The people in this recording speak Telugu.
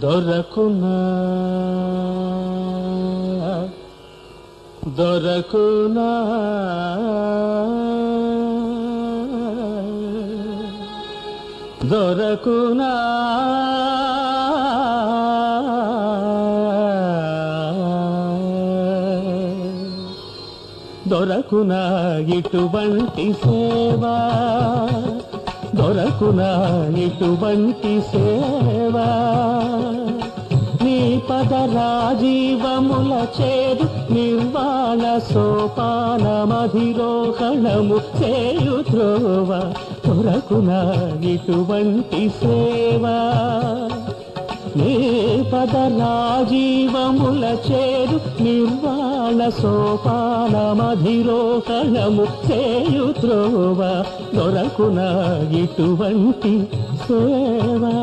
దొరకునా దొరకునా దొరకునా దొరకునా ఇటువంటి సేవా దొరకునా ఇటువంటి సేవా నీ పద రాజీవముల చేరు నిర్వాణ సోపానమధిరోహణము చేయు త్రోవ దొరకునా ఇటువంటి సేవా నీ పద రాజీవముల చేరు నిర్వాణ సోపానమధిరోహణము చేయు త్రోవ దొరకునా ఇటువంటి సేవా.